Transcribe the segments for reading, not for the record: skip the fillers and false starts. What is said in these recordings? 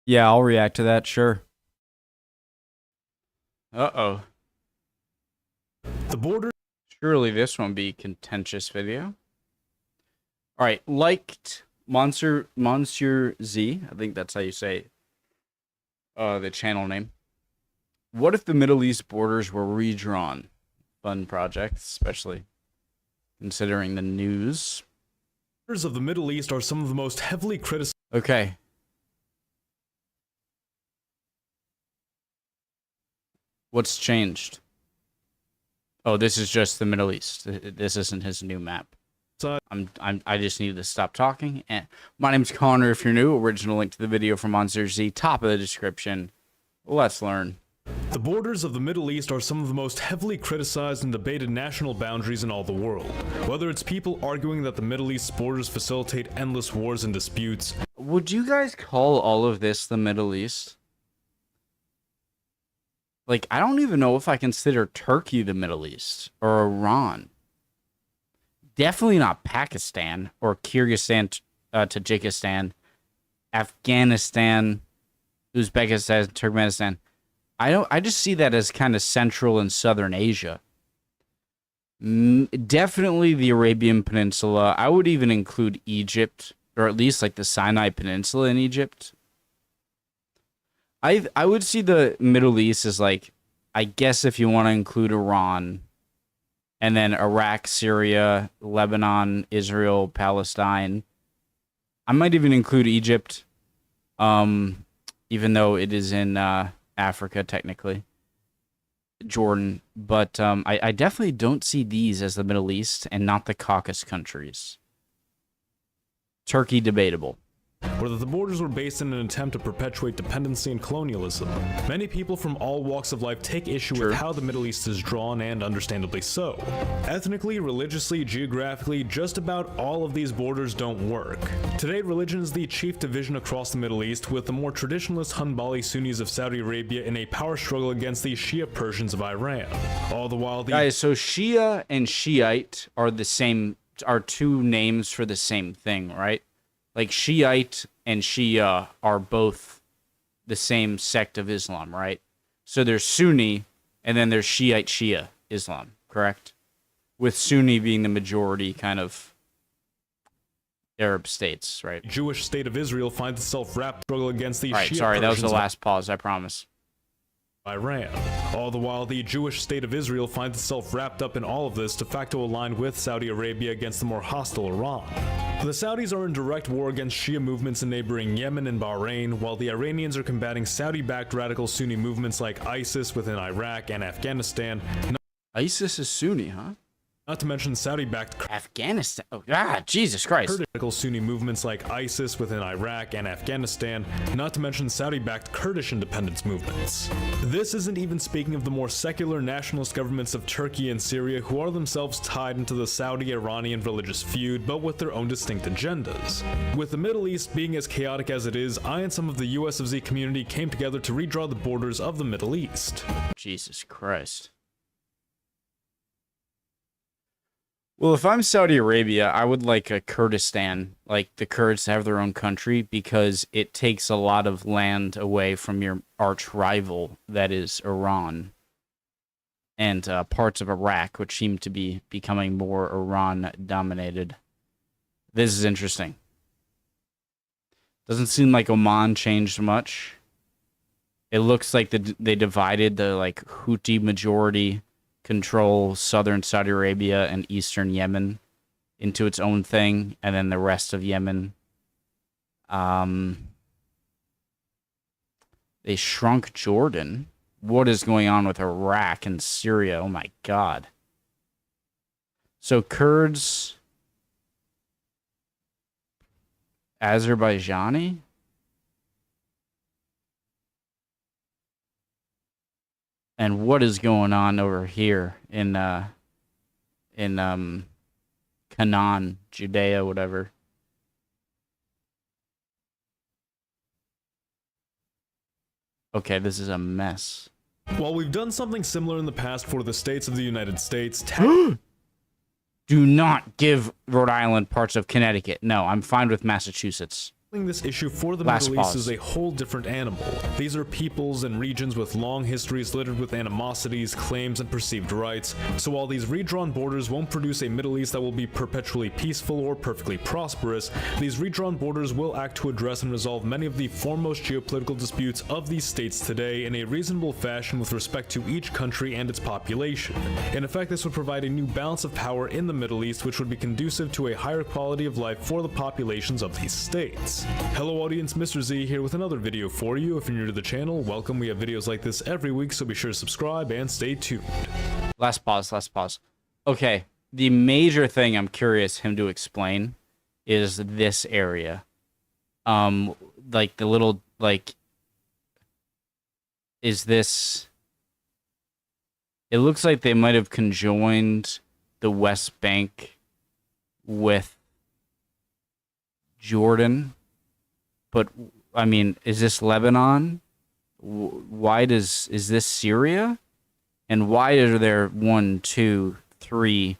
Yeah, I'll react to that, sure. Uh-oh. The border. Surely this won't be a contentious video. Alright, liked Monsieur Z. I think that's how you say the channel name. What if the Middle East borders were redrawn? Fun project, especially considering the news. Borders of the Middle East are some of the most heavily criticized. Okay. What's changed? Oh, this is just the Middle East. This isn't his new map. I just needed to stop talking. And my name's Connor. If you're new, original link to the video from Monster Z, top of the description. Let's learn. The borders of the Middle East are some of the most heavily criticized and debated national boundaries in all the world. Whether it's people arguing that the Middle East's borders facilitate endless wars and disputes. Would you guys call all of this the Middle East? Like, I don't even know if I consider Turkey the Middle East or Iran. Definitely not Pakistan or Kyrgyzstan, Tajikistan, Afghanistan, Uzbekistan, Turkmenistan. I just see that as kind of Central and Southern Asia. Definitely the Arabian Peninsula. I would even include Egypt, or at least like the Sinai Peninsula in Egypt. I would see the Middle East as like, I guess if you want to include Iran, and then Iraq, Syria, Lebanon, Israel, Palestine. I might even include Egypt, even though it is in Africa technically, Jordan. But I definitely don't see these as the Middle East and not the Caucasus countries. Turkey, debatable. Or that the borders were based in an attempt to perpetuate dependency and colonialism. Many people from all walks of life take issue with how the Middle East is drawn, and understandably so. Ethnically, religiously, geographically, just about all of these borders don't work. Today, religion is the chief division across the Middle East, with the more traditionalist Hanbali Sunnis of Saudi Arabia in a power struggle against the Shia Persians of Iran. All the while, Guys, so Shia and Shiite are the same, are two names for the same thing, right? Like, Shiite and Shia are both the same sect of Islam, right? So there's Sunni, and then there's Shiite Shia Islam, correct? With Sunni being the majority kind of Arab states, right? Jewish state of Israel finds itself wrapped in struggle against the Shia sorry, that was the Persians last pause, I promise. Iran. All the while, the Jewish state of Israel finds itself wrapped up in all of this, de facto aligned with Saudi Arabia against the more hostile Iran. The Saudis are in direct war against Shia movements in neighboring Yemen and Bahrain, while the Iranians are combating Saudi-backed radical Sunni movements like ISIS within Iraq and Afghanistan. ISIS is Sunni, huh? Not to mention Saudi-backed Afghanistan. Oh, Jesus Christ. Radical Sunni movements like ISIS within Iraq and Afghanistan, not to mention Saudi-backed Kurdish independence movements. This isn't even speaking of the more secular nationalist governments of Turkey and Syria, who are themselves tied into the Saudi-Iranian religious feud, but with their own distinct agendas. With the Middle East being as chaotic as it is, I and some of the US of Z community came together to redraw the borders of the Middle East. Jesus Christ. Well, if I'm Saudi Arabia, I would like a Kurdistan, like the Kurds to have their own country, because it takes a lot of land away from your arch rival, that is Iran, and parts of Iraq, which seem to be becoming more Iran-dominated. This is interesting. Doesn't seem like Oman changed much. It looks like they divided the like Houthi majority control southern Saudi Arabia and eastern Yemen into its own thing, and then the rest of Yemen. They shrunk Jordan. What is going on with Iraq and Syria? Oh my God. So Kurds, Azerbaijani? And what is going on over here in Canaan, Judea, whatever? Okay, this is a mess. While we've done something similar in the past for the states of the United States, do not give Rhode Island parts of Connecticut. No, I'm fine with Massachusetts. This issue for the Last Middle East pause. is a whole different animal. These are peoples and regions with long histories littered with animosities, claims, and perceived rights. So while these redrawn borders won't produce a Middle East that will be perpetually peaceful or perfectly prosperous, these redrawn borders will act to address and resolve many of the foremost geopolitical disputes of these states today in a reasonable fashion with respect to each country and its population. In effect, this would provide a new balance of power in the Middle East, which would be conducive to a higher quality of life for the populations of these states. Hello audience, Mr. Z here with another video for you. If you're new to the channel, welcome. We have videos like this every week, so be sure to subscribe and stay tuned. Last pause. Okay, the major thing I'm curious him to explain is this area. Like the little, like, is this... It looks like they might have conjoined the West Bank with Jordan. But, I mean, is this Lebanon? Is this Syria? And why are there 1, 2, 3,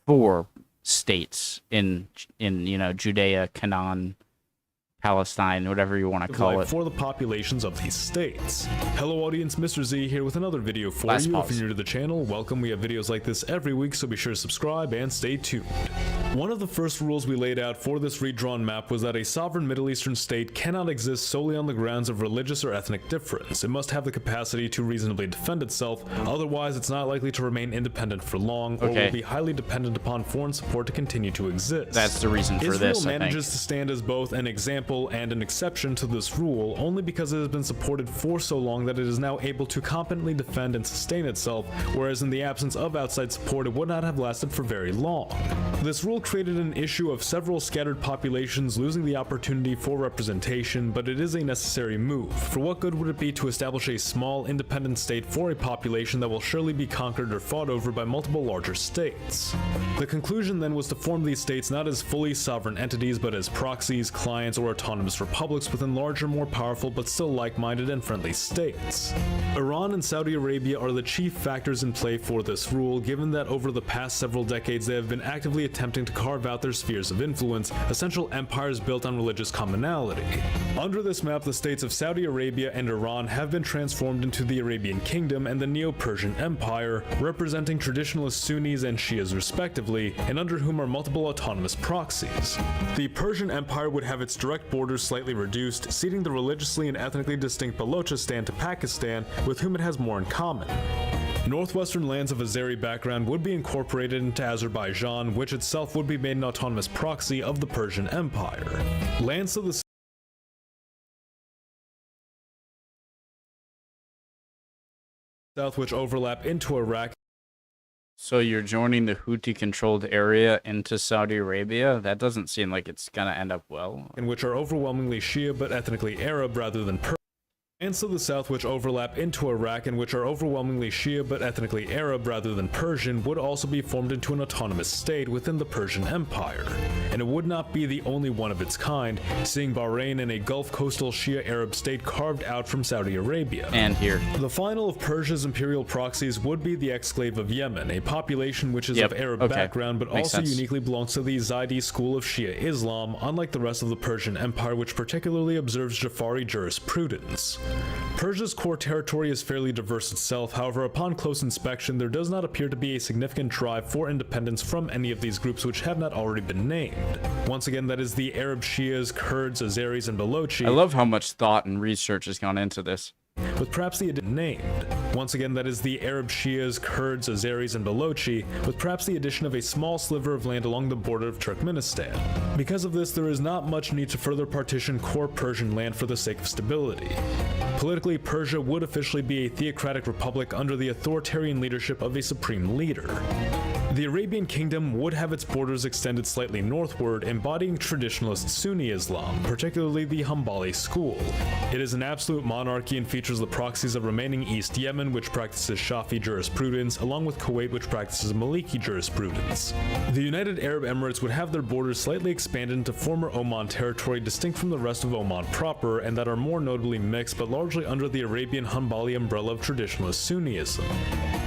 4 states in Judea, Canaan, Palestine, whatever you want to call it, for the populations of these states? Hello audience, Mr. Z here with another video for you. If you're new to the channel, welcome. We have videos like this every week, so be sure to subscribe and stay tuned. One of the first rules we laid out for this redrawn map was that a sovereign Middle Eastern state cannot exist solely on the grounds of religious or ethnic difference. It must have the capacity to reasonably defend itself, otherwise it's not likely to remain independent for long, or will be highly dependent upon foreign support to continue to exist. That's the reason for this, Israel manages to stand as both an example and an exception to this rule only because it has been supported for so long that it is now able to competently defend and sustain itself, whereas in the absence of outside support it would not have lasted for very long. This rule created an issue of several scattered populations losing the opportunity for representation, but it is a necessary move. For what good would it be to establish a small independent state for a population that will surely be conquered or fought over by multiple larger states? The conclusion then was to form these states not as fully sovereign entities but as proxies, clients, or autonomous republics within larger, more powerful but still like-minded and friendly states. Iran and Saudi Arabia are the chief factors in play for this rule, given that over the past several decades they have been actively attempting to carve out their spheres of influence, essential empires built on religious commonality. Under this map, the states of Saudi Arabia and Iran have been transformed into the Arabian Kingdom and the Neo-Persian Empire, representing traditionalist Sunnis and Shias respectively, and under whom are multiple autonomous proxies. The Persian Empire would have its direct borders slightly reduced, ceding the religiously and ethnically distinct Balochistan to Pakistan, with whom it has more in common. Northwestern lands of Azeri background would be incorporated into Azerbaijan, which itself would be made an autonomous proxy of the Persian Empire. Lands to the south which overlap into Iraq. So you're joining the Houthi-controlled area into Saudi Arabia? That doesn't seem like it's gonna end up well. In which are overwhelmingly Shia but ethnically Arab rather than Persian. Lands to the south which overlap into Iraq and which are overwhelmingly Shia but ethnically Arab rather than Persian would also be formed into an autonomous state within the Persian Empire. And it would not be the only one of its kind, seeing Bahrain in a Gulf coastal Shia Arab state carved out from Saudi Arabia. And here. The final of Persia's imperial proxies would be the exclave of Yemen, a population which is of Arab background but also uniquely belongs to the Zaydi school of Shia Islam, unlike the rest of the Persian Empire which particularly observes Jafari jurisprudence. Persia's core territory is fairly diverse itself, however upon close inspection there does not appear to be a significant drive for independence from any of these groups which have not already been named. Once again, that is the Arab Shias, Kurds, Azeris, and Balochi. I love how much thought and research has gone into this. With perhaps the named. Once again, that is the Arab Shias, Kurds, Azeris, and Balochi, with perhaps the addition of a small sliver of land along the border of Turkmenistan. Because of this, there is not much need to further partition core Persian land for the sake of stability. Politically, Persia would officially be a theocratic republic under the authoritarian leadership of a supreme leader. The Arabian Kingdom would have its borders extended slightly northward, embodying traditionalist Sunni Islam, particularly the Hanbali school. It is an absolute monarchy and features the proxies of remaining East Yemen, which practices Shafi jurisprudence, along with Kuwait, which practices Maliki jurisprudence. The United Arab Emirates would have their borders slightly expanded into former Oman territory distinct from the rest of Oman proper, and that are more notably mixed but largely under the Arabian Hanbali umbrella of traditionalist Sunnism.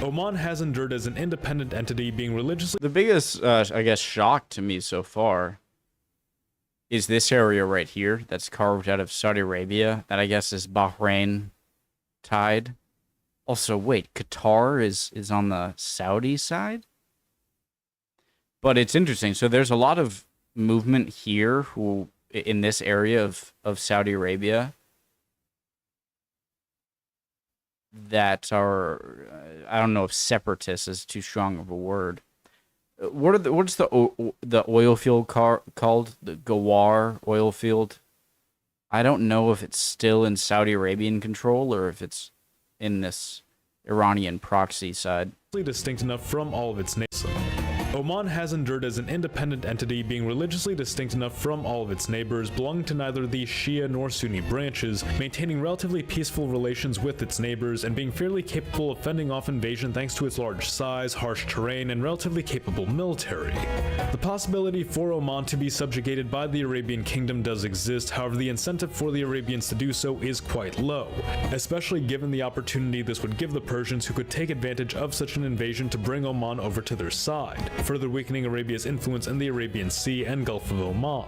Oman has endured as an independent entity, being religiously... The biggest, I guess, shock to me so far is this area right here that's carved out of Saudi Arabia. That I guess is Bahrain tied. Also, wait, Qatar is on the Saudi side? But it's interesting. So there's a lot of movement here who in this area of Saudi Arabia that are, I don't know if separatist is too strong of a word. What's the oil field called? The Gawar oil field? I don't know if it's still in Saudi Arabian control or if it's in this Iranian proxy side. Distinct enough from all of its neighbors. Oman has endured as an independent entity, being religiously distinct enough from all of its neighbors, belonging to neither the Shia nor Sunni branches, maintaining relatively peaceful relations with its neighbors, and being fairly capable of fending off invasion thanks to its large size, harsh terrain, and relatively capable military. The possibility for Oman to be subjugated by the Arabian Kingdom does exist, however the incentive for the Arabians to do so is quite low, especially given the opportunity this would give the Persians, who could take advantage of such an invasion to bring Oman over to their side, further weakening Arabia's influence in the Arabian Sea and Gulf of Oman.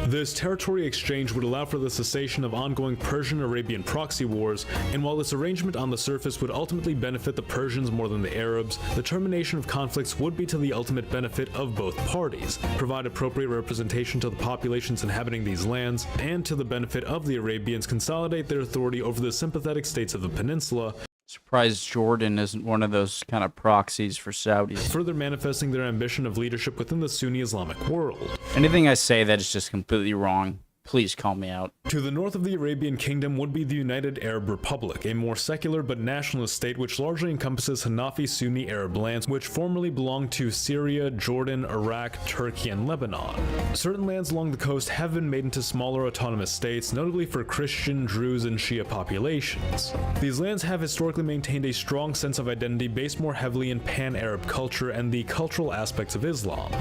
This territory exchange would allow for the cessation of ongoing Persian-Arabian proxy wars, and while this arrangement on the surface would ultimately benefit the Persians more than the Arabs, the termination of conflicts would be to the ultimate benefit of both parties, provide appropriate representation to the populations inhabiting these lands, and to the benefit of the Arabians consolidate their authority over the sympathetic states of the peninsula, Surprised Jordan isn't one of those kind of proxies for Saudis. further manifesting their ambition of leadership within the Sunni Islamic world. Anything I say that is just completely wrong, please call me out. To the north of the Arabian Kingdom would be the United Arab Republic, a more secular but nationalist state which largely encompasses Hanafi Sunni Arab lands which formerly belonged to Syria, Jordan, Iraq, Turkey, and Lebanon. Certain lands along the coast have been made into smaller autonomous states, notably for Christian, Druze, and Shia populations. These lands have historically maintained a strong sense of identity based more heavily in pan-Arab culture and the cultural aspects of Islam.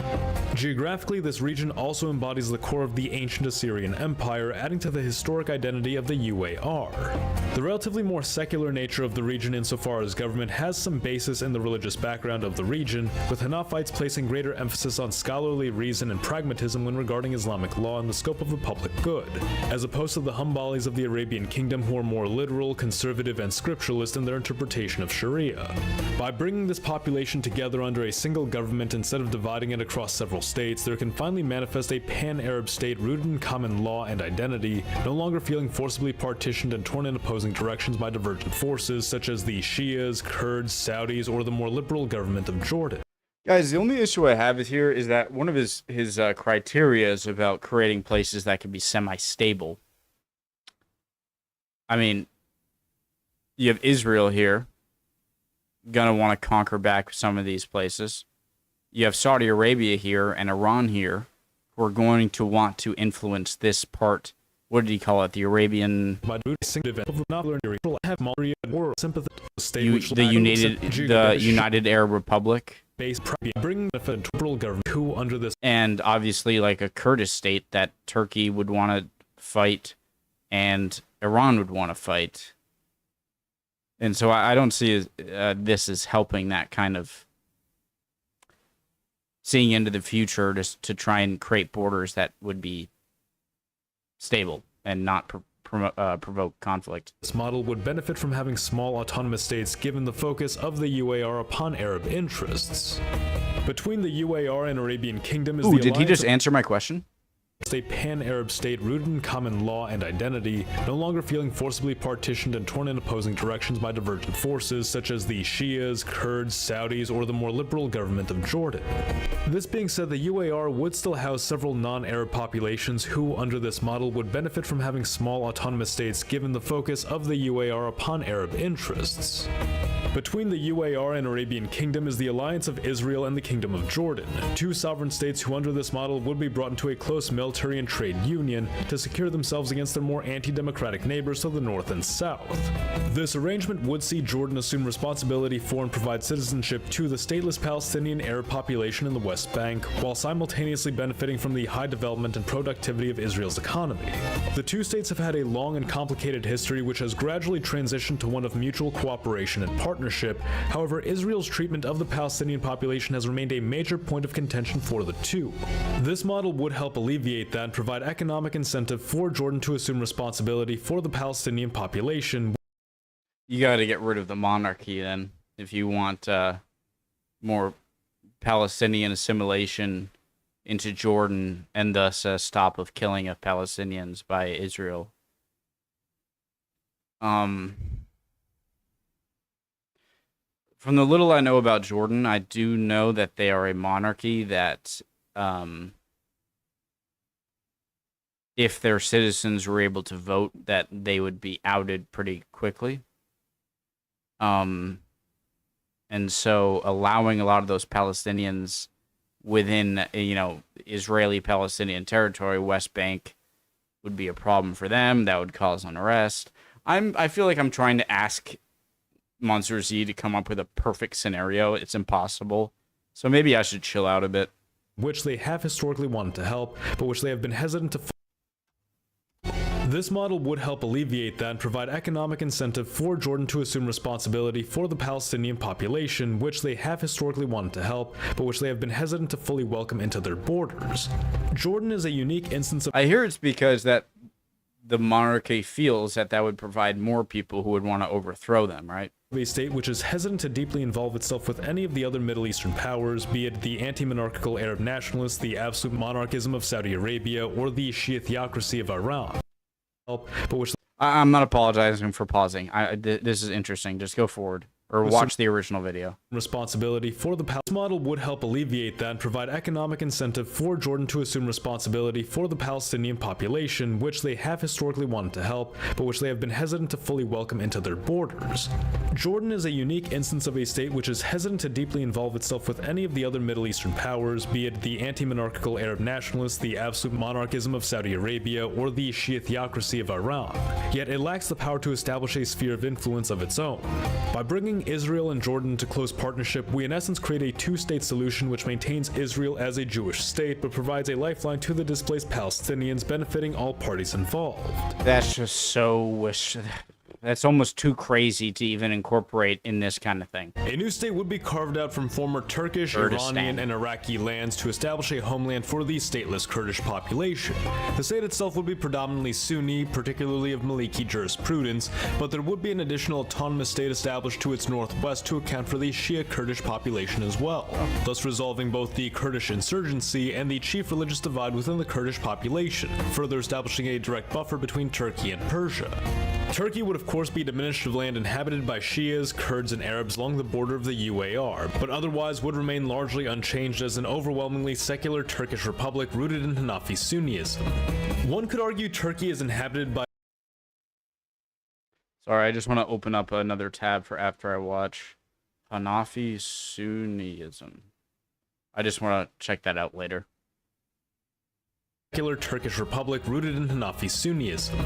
Geographically, this region also embodies the core of the ancient Assyrian Empire, adding to the historic identity of the UAR. The relatively more secular nature of the region insofar as government has some basis in the religious background of the region, with Hanafites placing greater emphasis on scholarly reason and pragmatism when regarding Islamic law and the scope of the public good, as opposed to the Hanbalis of the Arabian Kingdom who are more literal, conservative, and scripturalist in their interpretation of Sharia. By bringing this population together under a single government instead of dividing it across several states, there can finally manifest a pan-Arab state rooted in common law and identity, no longer feeling forcibly partitioned and torn in opposing directions by divergent forces such as the Shias, Kurds, Saudis, or the more liberal government of Jordan. Guys, the only issue I have is here is that one of his criteria is about creating places that can be semi-stable. I mean, you have Israel here, gonna want to conquer back some of these places. You have Saudi Arabia here and Iran here, who are going to want to influence this part. What did he call it? The Arabian... the United Arab Republic. And obviously like a Kurdish state that Turkey would want to fight and Iran would want to fight. And so I don't see this as helping that kind of seeing into the future to try and create borders that would be stable and not provoke conflict. This model would benefit from having small autonomous states given the focus of the UAR upon Arab interests. Between the UAR and Arabian Kingdom is did he just answer my question? A pan-Arab state rooted in common law and identity, no longer feeling forcibly partitioned and torn in opposing directions by divergent forces such as the Shias, Kurds, Saudis, or the more liberal government of Jordan. This being said, the UAR would still house several non-Arab populations who, under this model, would benefit from having small autonomous states given the focus of the UAR upon Arab interests. Between the UAR and Arabian Kingdom is the alliance of Israel and the Kingdom of Jordan, two sovereign states who under this model would be brought into a close military and trade union to secure themselves against their more anti-democratic neighbors to the north and south. This arrangement would see Jordan assume responsibility for and provide citizenship to the stateless Palestinian Arab population in the West Bank, while simultaneously benefiting from the high development and productivity of Israel's economy. The two states have had a long and complicated history which has gradually transitioned to one of mutual cooperation and partnership. However, Israel's treatment of the Palestinian population has remained a major point of contention for the two. This model would help alleviate alleviate that and provide economic incentive for Jordan to assume responsibility for the Palestinian population. You got to get rid of the monarchy then, if you want more Palestinian assimilation into Jordan, and thus a stop of killing of Palestinians by Israel. From the little I know about Jordan, I do know that they are a monarchy that, if their citizens were able to vote, that they would be outed pretty quickly. And so allowing a lot of those Palestinians within, Israeli-Palestinian territory, West Bank, would be a problem for them. That would cause unrest. I feel like I'm trying to ask Monster Z to come up with a perfect scenario. It's impossible. So maybe I should chill out a bit. Which they have historically wanted to help, but which they have been hesitant to. This model would help alleviate that and provide economic incentive for Jordan to assume responsibility for the Palestinian population, which they have historically wanted to help, but which they have been hesitant to fully welcome into their borders. Jordan is a unique instance of. I hear it's because that the monarchy feels that would provide more people who would want to overthrow them, right? A state which is hesitant to deeply involve itself with any of the other Middle Eastern powers, be it the anti-monarchical Arab nationalists, the absolute monarchism of Saudi Arabia, or the Shia theocracy of Iran. But which I'm not apologizing for pausing. This is interesting. Just go forward. Or watch the original video. Responsibility for the This model would help alleviate that and provide economic incentive for Jordan to assume responsibility for the Palestinian population, which they have historically wanted to help, but which they have been hesitant to fully welcome into their borders. Jordan is a unique instance of a state which is hesitant to deeply involve itself with any of the other Middle Eastern powers, be it the anti-monarchical Arab nationalists, the absolute monarchism of Saudi Arabia, or the Shia theocracy of Iran. Yet it lacks the power to establish a sphere of influence of its own. By bringing Israel and Jordan into close partnership, we in essence create a two-state solution which maintains Israel as a Jewish state, but provides a lifeline to the displaced Palestinians, benefiting all parties involved. That's just so... That's almost too crazy to even incorporate in this kind of thing. A new state would be carved out from former Turkish, Iranian, and Iraqi lands to establish a homeland for the stateless Kurdish population. The state itself would be predominantly Sunni, particularly of Maliki jurisprudence, but there would be an additional autonomous state established to its northwest to account for the Shia Kurdish population as well, thus resolving both the Kurdish insurgency and the chief religious divide within the Kurdish population, further establishing a direct buffer between Turkey and Persia. Turkey would of course be diminished of land inhabited by Shias, Kurds, and Arabs along the border of the UAR, but otherwise would remain largely unchanged as an overwhelmingly secular Turkish republic rooted in Hanafi Sunnism. One could argue Turkey is inhabited by... Sorry, I just want to open up another tab for after I watch Hanafi Sunnism. I just want to check that out later. Secular Turkish republic rooted in Hanafi Sunnism.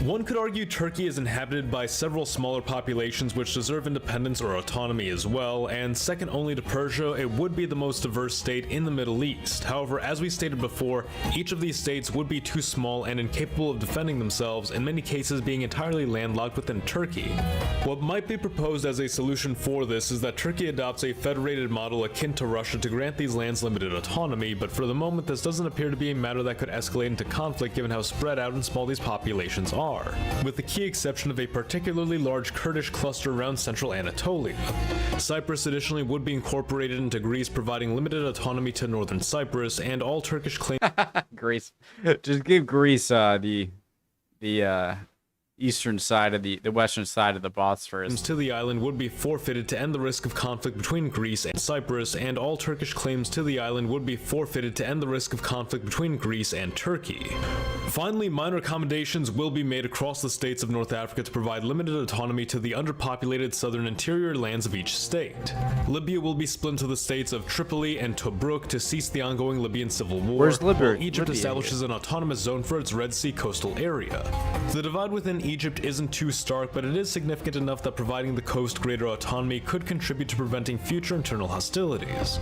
One could argue Turkey is inhabited by several smaller populations which deserve independence or autonomy as well, and second only to Persia, it would be the most diverse state in the Middle East. However, as we stated before, each of these states would be too small and incapable of defending themselves, in many cases being entirely landlocked within Turkey. What might be proposed as a solution for this is that Turkey adopts a federated model akin to Russia to grant these lands limited autonomy, but for the moment this doesn't appear to be a matter that could escalate into conflict given how spread out and small these populations are, with the key exception of a particularly large Kurdish cluster around central Anatolia. Cyprus additionally would be incorporated into Greece, providing limited autonomy to northern Cyprus, and all Turkish claims... Greece. Just give Greece the eastern side of the western side of the Bosphorus to the island would be forfeited to end the risk of conflict between Greece and Cyprus, and all Turkish claims to the island would be forfeited to end the risk of conflict between Greece and Turkey. Finally, minor accommodations will be made across the states of North Africa to provide limited autonomy to the underpopulated southern interior lands of each state. Libya will be split into the states of Tripoli and Tobruk to cease the ongoing Libyan civil war. Where's Libya? While Egypt establishes an autonomous zone for its Red Sea coastal area. The divide within Egypt isn't too stark, but it is significant enough that providing the coast greater autonomy could contribute to preventing future internal hostilities.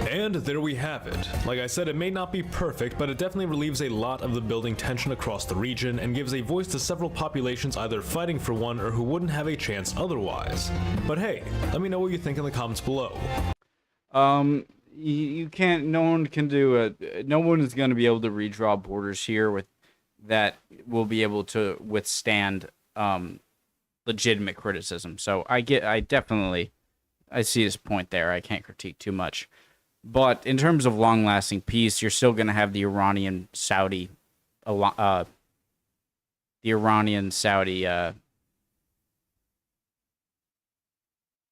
And there we have it. Like I said, it may not be perfect, but it definitely relieves a lot of the building tension across the region and gives a voice to several populations either fighting for one or who wouldn't have a chance otherwise. But hey, let me know what you think in the comments below. you can't. No one can do it. No one is going to be able to redraw borders here with that will be able to withstand legitimate criticism. So I definitely I see his point there. I can't critique too much. But in terms of long-lasting peace, you're still going to have the Iranian-Saudi,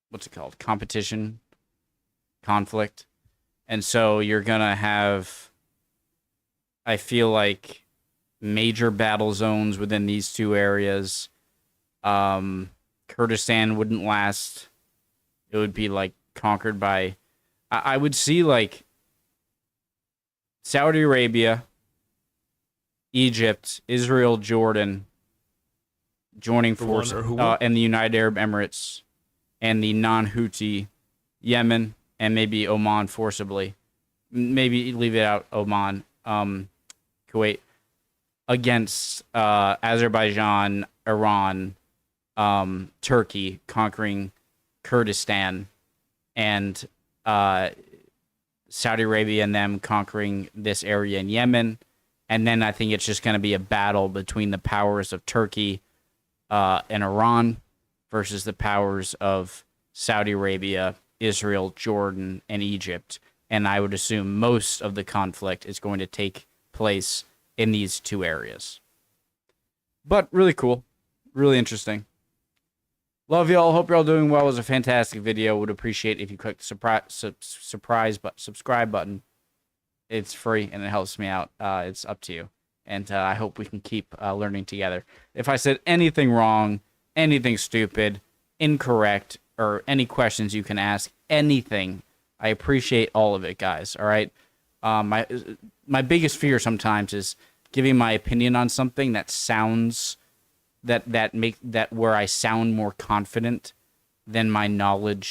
what's it called? Competition, conflict. And so you're going to have, I feel like, major battle zones within these two areas. Kurdistan wouldn't last. It would be like conquered by, I would see like Saudi Arabia, Egypt, Israel, Jordan joining forces, and the United Arab Emirates and the non-Houthi Yemen and maybe Oman forcibly. Maybe leave it out, Oman, Kuwait, against Azerbaijan, Iran, Turkey conquering Kurdistan, and Saudi Arabia and them conquering this area in Yemen. And then I think it's just going to be a battle between the powers of Turkey and Iran versus the powers of Saudi Arabia, Israel, Jordan, and Egypt. And I would assume most of the conflict is going to take place in these two areas. But really cool. Really interesting. Love y'all. Hope you're all doing well. It was a fantastic video. Would appreciate if you click the subscribe button. It's free and it helps me out. It's up to you. And I hope we can keep learning together. If I said anything wrong, anything stupid, incorrect, or any questions you can ask, anything, I appreciate all of it, guys. All right. My biggest fear sometimes is giving my opinion on something that sounds that where I sound more confident than my knowledge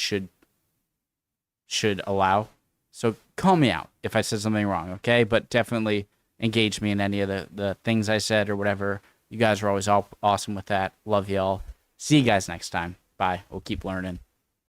should allow. So call me out if I said something wrong, okay? But definitely engage me in any of the things I said or whatever. You guys are always awesome with that. Love y'all. See you guys next time. Bye. We'll keep learning.